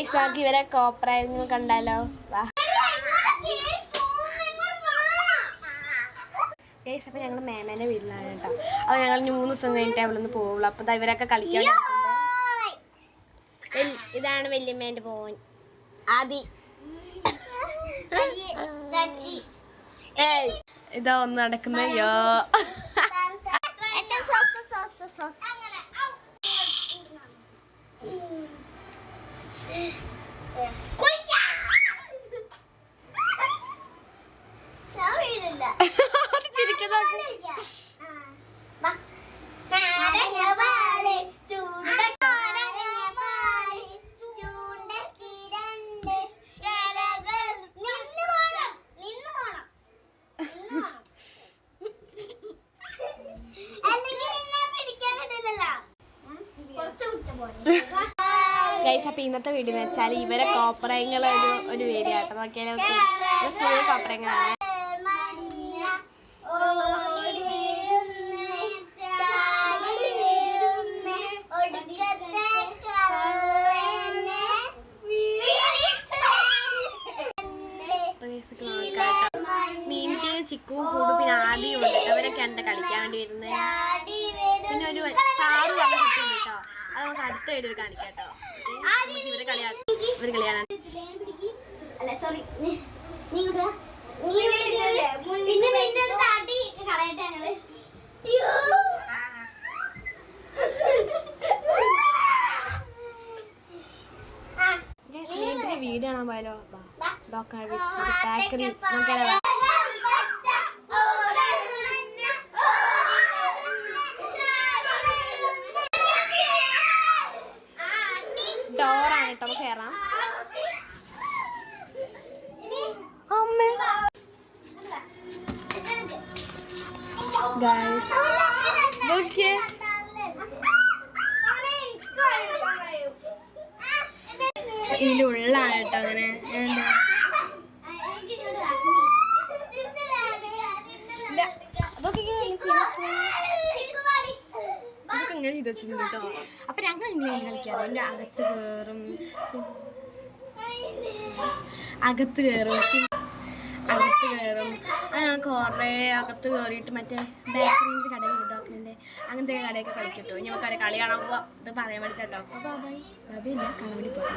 Guys നമുക്ക് ഇവരെ കോപ്രായങ്ങൾ കണ്ടാലോ? വാ ഗൈസ്, അപ്പം ഞങ്ങൾ മേമേൻ്റെ വീട്ടിലാണ് കേട്ടോ. അപ്പോൾ ഞങ്ങൾ 3 ദിവസം കഴിഞ്ഞിട്ട് അവിടെ നിന്ന് പോവുള്ളൂ. അപ്പോൾ ഇവരൊക്കെ കളിക്കാൻ. ഇതാണ് വല്യമ്മേൻ്റെ പോൻ ആദി. ഇതാ ഒന്ന് നടക്കുന്നയ്യോ. ഗൈസ്, അപ്പോൾ ഇന്നത്തെ വീഡിയോ എന്ന് വെച്ചാൽ ഇവരെ കോപ്രായങ്ങൾ ഒരു വീഡിയോ ആട്ടോ. നോക്കിയാൽ ഫുൾ കോപ്രായങ്ങളാണ്. മീൻറ്റിയും ചിക്കുവും കൂടും പിന്നെ ആദ്യം ഉണ്ട്. അവരൊക്കെ ഉണ്ട് കളിക്കാൻ വേണ്ടി വരുന്നത്. പിന്നെ ഒരു താറ് പറഞ്ഞ കുട്ടിയുണ്ട് കേട്ടോ. അത് നമുക്ക് അടുത്ത വീഡിയോയിൽ കാണിക്കാം കേട്ടോ. ഇവര് കളിയാണ്. വീഡിയോ കാണാൻ പോയാലോ? ബേക്കറി നോക്കാലോ. ഡോറാണ് കേട്ടോ, നമുക്ക് കയറാം. ഗൈസ് നോക്കിയേ, ഇതിൻ്റെ ഉള്ളാണ് കേട്ടോ. അങ്ങനെ അതൊക്കെ ഇങ്ങനെ ചെയ്ത് വെച്ചിട്ടുണ്ട് കേട്ടോ. അപ്പൊ ഞങ്ങൾ ഇങ്ങനെ കളിക്കാറ്. എൻ്റെ അകത്ത് കയറും. അങ്ങനെ കുറേ അകത്ത് കയറിയിട്ട് മറ്റേ ബേക്കറിൻ്റെ കടയിൽ ഉണ്ടാക്കുന്നുണ്ട്. അങ്ങനത്തെ കടയൊക്കെ കളിക്കട്ടോ. ഇനി നമുക്ക് കളി കാണാൻ പോവാം. ഇത് പറയാൻ വേണ്ടിട്ടോ. അപ്പൊ ബാബയില്ല കാണാൻ വേണ്ടി പോകാം.